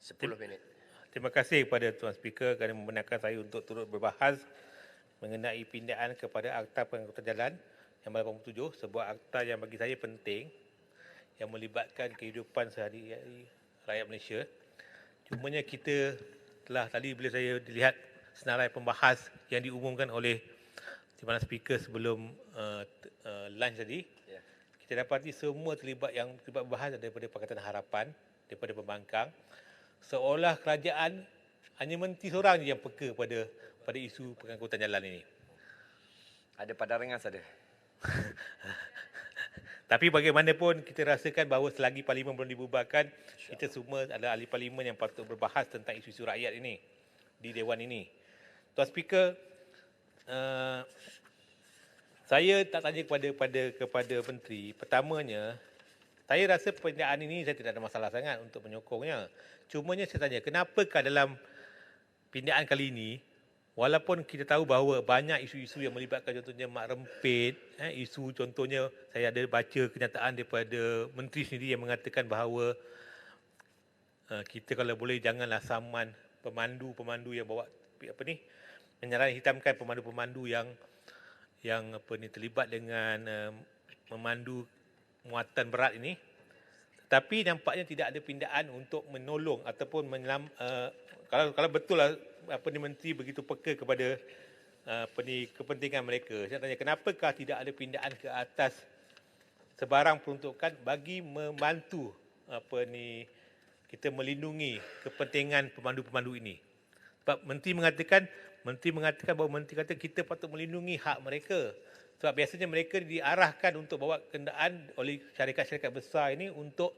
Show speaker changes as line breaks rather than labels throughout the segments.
10 minit.
Terima kasih kepada Tuan Speaker kerana membenarkan saya untuk turut berbahas mengenai pindaan kepada Akta Pengangkutan Jalan nombor 87, sebuah akta yang bagi saya penting yang melibatkan kehidupan sehari-hari rakyat Malaysia. Cumanya kita telah tadi bila saya dilihat senarai pembahas yang diumumkan oleh Timbalan Speaker sebelum lunch tadi, kita dapati semua yang terlibat berbahas daripada Pakatan Harapan, daripada pembangkang, seolah kerajaan hanya menteri seorang je yang peka pada isu pengangkutan jalan ini.
Ada pada rengas ada.
Tapi bagaimanapun kita rasakan bahawa selagi parlimen belum dibubarkan, kita semua adalah ahli parlimen yang patut berbahas tentang isu-isu rakyat ini di Dewan ini. Tuan Speaker, saya tak tanya kepada menteri. Pertamanya, saya rasa pindaan ini saya tidak ada masalah sangat untuk menyokongnya. Cumanya saya tanya, kenapakah dalam pindaan kali ini, walaupun kita tahu bahawa banyak isu-isu yang melibatkan contohnya mak rempit, isu contohnya saya ada baca kenyataan daripada menteri sendiri yang mengatakan bahawa kita kalau boleh janganlah saman pemandu yang bawa menyaran hitamkan pemandu-pemandu yang terlibat dengan memandu muatan berat ini, tapi nampaknya tidak ada pindaan untuk menolong ataupun kalau betul lah menteri begitu peka kepada kepentingan mereka. Saya tanya, kenapakah tidak ada pindaan ke atas sebarang peruntukan bagi membantu kita melindungi kepentingan pemandu-pemandu ini? Sebab menteri mengatakan bahawa menteri kata kita patut melindungi hak mereka. Sebab biasanya mereka diarahkan untuk bawa kenderaan oleh syarikat-syarikat besar ini untuk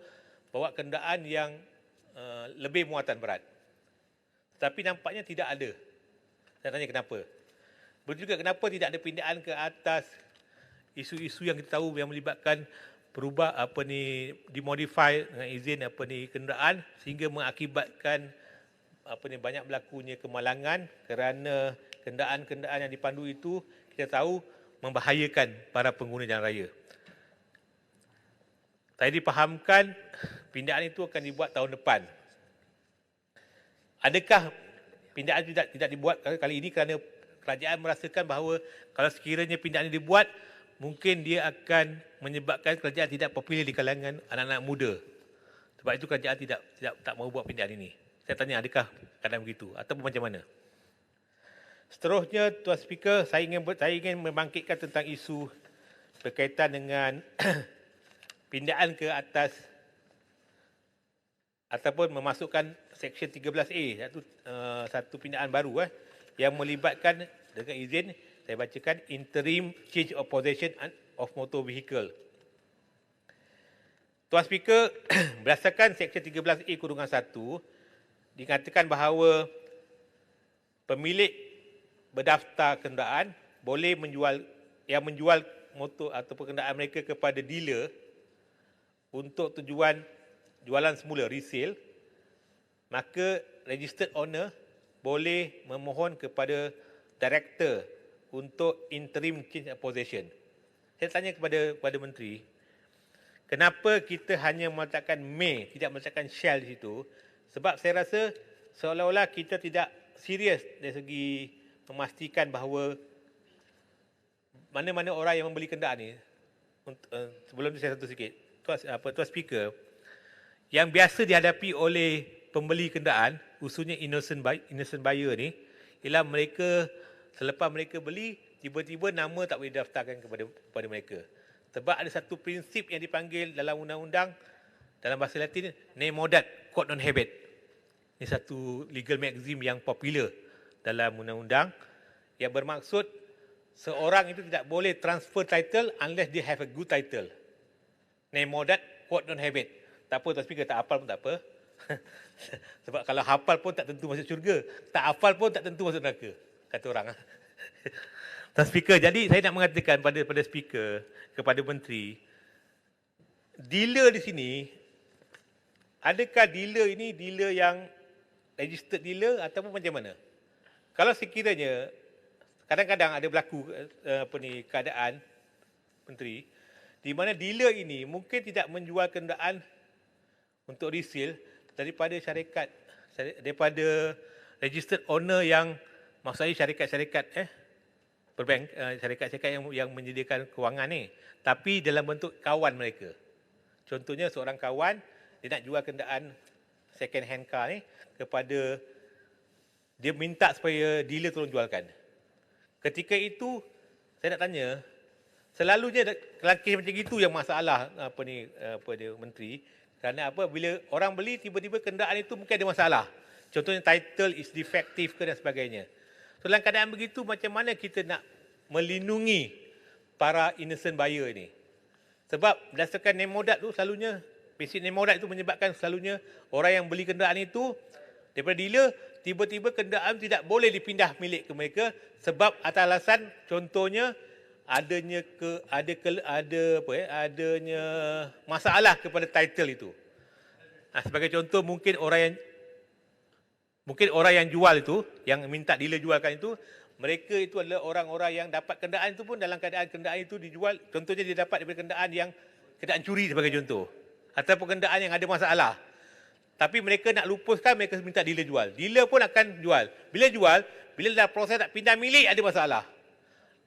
bawa kenderaan yang lebih muatan berat. Tapi nampaknya tidak ada. Saya tanya kenapa. Betul juga kenapa tidak ada pindaan ke atas isu-isu yang kita tahu yang melibatkan dimodify dengan izin kenderaan sehingga mengakibatkan banyak berlakunya kemalangan kerana kenderaan-kenderaan yang dipandu itu kita tahu membahayakan para pengguna jalan raya. Saya dipahamkan pindaan itu akan dibuat tahun depan. Adakah pindaan tidak dibuat kali ini kerana kerajaan merasakan bahawa kalau sekiranya pindaan ini dibuat, mungkin dia akan menyebabkan kerajaan tidak popular di kalangan anak-anak muda. Sebab itu kerajaan tak mahu buat pindaan ini. Saya tanya, adakah keadaan begitu ataupun macam mana? Seterusnya, Tuan Speaker, saya ingin membangkitkan tentang isu berkaitan dengan pindaan ke atas ataupun memasukkan Seksyen 13A, satu pindaan baru yang melibatkan, dengan izin saya bacakan, interim change of possession of motor vehicle. Tuan Speaker, berdasarkan Seksyen 13A-1, dikatakan bahawa pemilik berdaftar kenderaan boleh menjual motor atau kenderaan mereka kepada dealer untuk tujuan jualan semula, resale, maka registered owner boleh memohon kepada director untuk interim change of possession. Saya tanya kepada menteri, kenapa kita hanya meletakkan may, tidak meletakkan shall di situ? Sebab saya rasa seolah-olah kita tidak serius dari segi memastikan bahawa mana-mana orang yang membeli kenderaan ni. Sebelum tu saya satu sikit. Tuan Speaker, yang biasa dihadapi oleh pembeli kenderaan, khususnya innocent buyer ni, ialah mereka selepas mereka beli, tiba-tiba nama tak boleh daftarkan kepada mereka. Sebab ada satu prinsip yang dipanggil dalam undang-undang, dalam bahasa Latin, nemo dat, quod non habet. Ini satu legal maxim yang popular dalam undang-undang yang bermaksud seorang itu tidak boleh transfer title unless they have a good title. Nemo dat, quod non habet. Tak apa, Tuan Speaker, tak hafal pun tak apa. Sebab kalau hafal pun tak tentu masuk syurga. Tak hafal pun tak tentu masuk neraka, kata orang. Tuan Speaker, jadi saya nak mengatakan pada Speaker, kepada Menteri, dealer di sini, adakah dealer ini dealer yang registered dealer ataupun macam mana? Kalau sekiranya kadang-kadang ada berlaku keadaan Menteri di mana dealer ini mungkin tidak menjual kenderaan untuk resale, daripada daripada registered owner yang, maksudnya syarikat-syarikat syarikat-syarikat yang menyediakan kewangan ni, tapi dalam bentuk kawan mereka. Contohnya seorang kawan, dia nak jual kenderaan second hand car ni kepada, dia minta supaya dealer tolong jualkan. Ketika itu, saya nak tanya, selalunya dalam kes macam itu yang masalah menteri, kerana apa? Bila orang beli, tiba-tiba kenderaan itu mungkin ada masalah. Contohnya title is defective ke dan sebagainya. So, dalam keadaan begitu, macam mana kita nak melindungi para innocent buyer ini? Sebab berdasarkan nemodat tu selalunya, basic nemodat itu menyebabkan selalunya orang yang beli kenderaan itu daripada dealer, tiba-tiba kenderaan tidak boleh dipindah milik ke mereka sebab atas alasan contohnya adanya masalah kepada title itu. Sebagai contoh, mungkin orang yang jual itu, yang minta dealer jualkan itu, mereka itu adalah orang-orang yang dapat kenderaan itu pun dalam keadaan kenderaan itu dijual, contohnya dia dapat daripada kenderaan curi sebagai contoh, ataupun kenderaan yang ada masalah. Tapi mereka nak lupuskan, mereka minta dealer jual. Dealer pun akan jual. Bila dah proses tak pindah milik, ada masalah.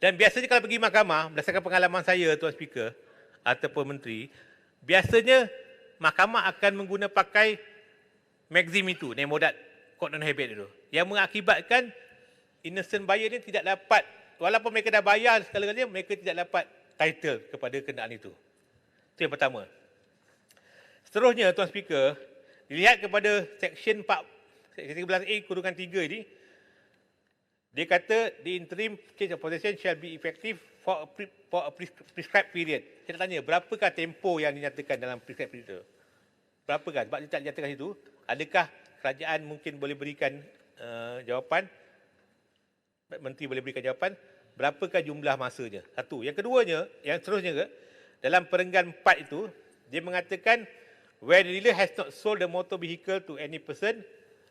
Dan biasanya kalau pergi mahkamah, berdasarkan pengalaman saya, Tuan Speaker, ataupun Menteri, biasanya mahkamah akan pakai maxim itu, nemodat court non-habit itu, yang mengakibatkan innocent buyer ni tidak dapat, walaupun mereka dah bayar segala-galanya, mereka tidak dapat title kepada kenderaan itu. Itu yang pertama. Seterusnya, Tuan Speaker, dilihat kepada Seksyen 13A-3 ini, dia kata the interim change of possession shall be effective for a prescribed period. Saya nak tanya, berapakah tempoh yang dinyatakan dalam prescribed period itu? Berapakah? Sebab dia tak dinyatakan itu. Adakah kerajaan mungkin boleh berikan jawapan? Menteri boleh berikan jawapan, berapakah jumlah masanya? Satu. Yang keduanya, yang seterusnya, dalam perenggan 4 itu, dia mengatakan, where the dealer has not sold the motor vehicle to any person,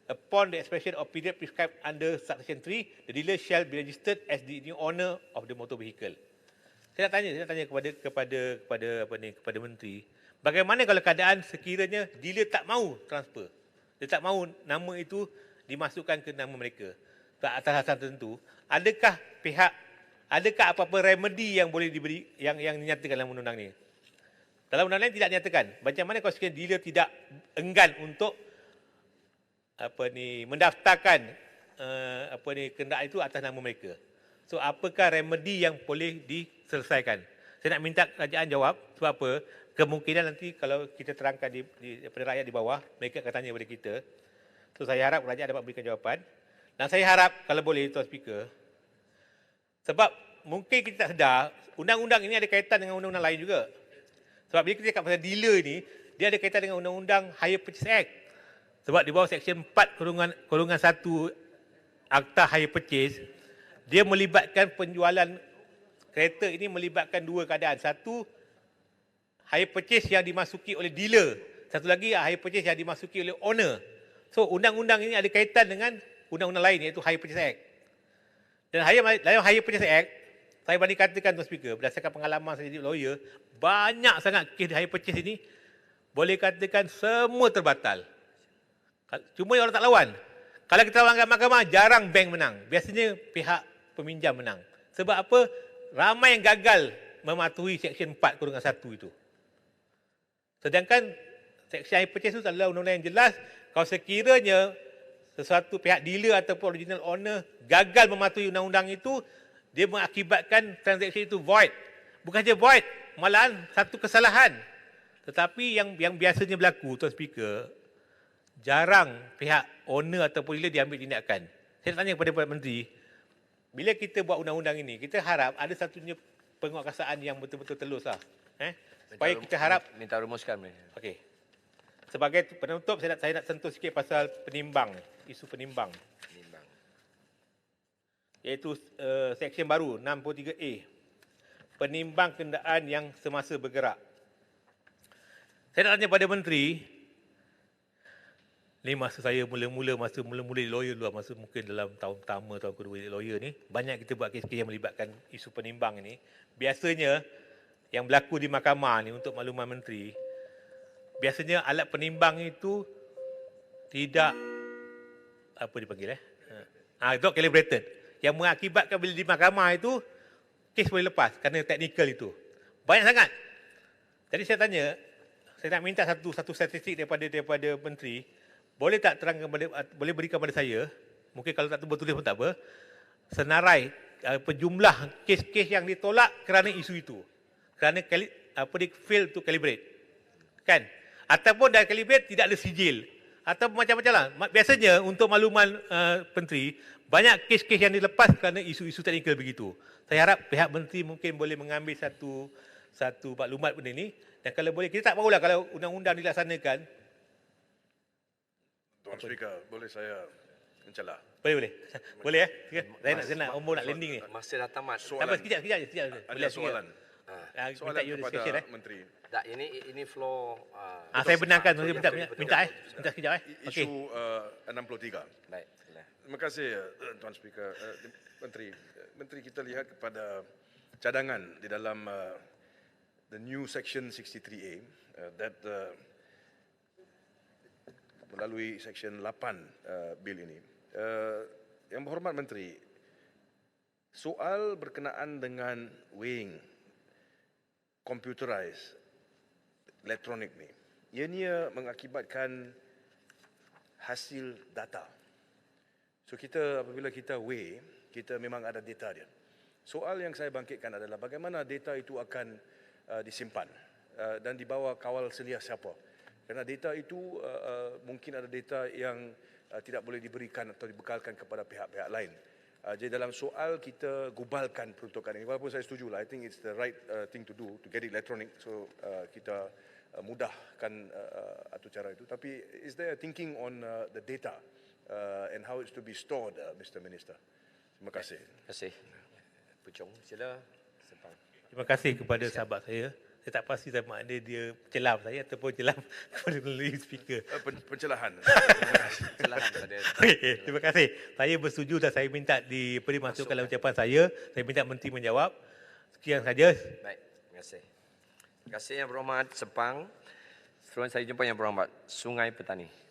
upon the expiration of period prescribed under Section 3, the dealer shall be registered as the new owner of the motor vehicle. Saya nak tanya kepada Menteri, bagaimana kalau keadaan sekiranya dealer tak mahu transfer, dia tak mahu nama itu dimasukkan ke nama mereka, atas alasan tertentu, adakah apa-apa remedy yang boleh diberi, yang dinyatakan dalam undang-undang ini? Dalam undang-undang tidak dinyatakan. Macam mana kalau sekiranya dealer tidak enggan untuk mendaftarkan kenderaan itu atas nama mereka? So, apakah remedy yang boleh diselesaikan? Saya nak minta kerajaan jawab. Sebab apa? Kemungkinan nanti kalau kita terangkan daripada rakyat di bawah, mereka akan tanya kepada kita. So, saya harap kerajaan dapat berikan jawapan. Dan saya harap, kalau boleh, Tuan Speaker, sebab mungkin kita tak sedar, undang-undang ini ada kaitan dengan undang-undang lain juga. Sebab bila kita cakap pasal dealer ni, dia ada kaitan dengan undang-undang Hire Purchase Act. Sebab di bawah Seksyen 4/1 Akta Hire Purchase, dia melibatkan penjualan kereta ini melibatkan dua keadaan. Satu, hire purchase yang dimasuki oleh dealer. Satu lagi, hire purchase yang dimasuki oleh owner. So, undang-undang ini ada kaitan dengan undang-undang lain, iaitu Hire Purchase Act. Dan dalam Hire Purchase Act, saya boleh katakan, Tuan Speaker, berdasarkan pengalaman saya jadi lawyer, banyak sangat kes hire purchase ini, boleh katakan semua terbatal. Cuma orang tak lawan. Kalau kita lawan kat mahkamah, jarang bank menang. Biasanya pihak peminjam menang. Sebab apa? Ramai yang gagal mematuhi Seksyen 4/1 itu. Sedangkan Seksyen hire purchase itu adalah undang-undang yang jelas. Kalau sekiranya sesuatu pihak dealer ataupun original owner gagal mematuhi undang-undang itu, dia mengakibatkan transaksi itu void. Bukan saja void, malahan satu kesalahan. Tetapi yang biasanya berlaku, Tuan Speaker, jarang pihak owner ataupun dealer diambil tindakan. Saya nak tanya kepada Perdana Menteri, bila kita buat undang-undang ini, kita harap ada satunya penguatkuasaan yang betul-betul telus lah. Supaya kita harap...
Minta rumuskan.
Okey. Sebagai penutup, saya nak sentuh sikit pasal penimbang, isu penimbang. Iaitu Seksyen baru 63A. Penimbang kenderaan yang semasa bergerak. Saya nak tanya pada Menteri, ni masa saya mula-mula lawyer dulu, masa mungkin dalam tahun pertama, tahun kedua jadi lawyer ni, banyak kita buat kes-kes yang melibatkan isu penimbang ini. Biasanya, yang berlaku di mahkamah ni, untuk makluman Menteri, biasanya alat penimbang itu tidak apa dipanggil not calibrated, yang mengakibatkan bila di mahkamah itu kes boleh lepas kerana teknikal itu. Banyak sangat. Jadi saya tanya, saya nak minta satu statistik daripada menteri, boleh tak terangkan boleh berikan pada saya, mungkin kalau tak tu bertulis pun tak apa, senarai jumlah kes-kes yang ditolak kerana isu itu. Kerana dia fail to calibrate. Kan? Ataupun dah calibrate tidak ada sijil. Atau macam-macam lah. Biasanya untuk makluman menteri, banyak kes-kes yang dilepas kerana isu-isu teknikal begitu. Saya harap pihak menteri mungkin boleh mengambil satu maklumat benda ini. Dan kalau boleh, kita tak mahulah kalau undang-undang dilaksanakan.
Tuan Speaker, boleh saya mencelah?
Boleh. Boleh Saya nak nak landing ni.
Masa dah tamat.
Tak apa, sekejap.
Ada soalan.
Minta you
kepada
discussion
Menteri.
Tak, ini floor.
saya benarkan, minta
betul.
sekejap Okey.
Isu 63.
Baik. Sila.
Terima kasih Tuan Speaker. Menteri, kita lihat kepada cadangan di dalam the new section 63A that melalui section 8 bil ini. Yang berhormat Menteri, soal berkenaan dengan weighing computerized elektronik ni, ianya mengakibatkan hasil data. So apabila kita weigh, kita memang ada data dia. Soal yang saya bangkitkan adalah bagaimana data itu akan disimpan dan dibawa kawal selia siapa. Kerana data itu mungkin ada data yang tidak boleh diberikan atau dibekalkan kepada pihak-pihak lain. Jadi dalam soal kita gubalkan peruntukan ini, walaupun saya setuju lah, I think it's the right thing to do, to get it electronic, so kita mudahkan atur cara itu. Tapi is there a thinking on the data and how it's to be stored, Mr. Minister? Terima kasih.
Terima kasih. Pucung, sila. Sepang.
Terima kasih kepada sahabat saya. Saya tak pasti sama ada dia celam saya ataupun celam kepada melalui speaker.
Pencelahan.
Kesalahan pada.
Okey, terima kasih. Saya bersetuju dan saya minta dimasukkan dalam ucapan saya. Saya minta menteri menjawab. Sekian saja.
Baik, terima kasih. Terima kasih Yang Berhormat Sepang. Seterusnya saya jumpa Yang Berhormat Sungai Petani.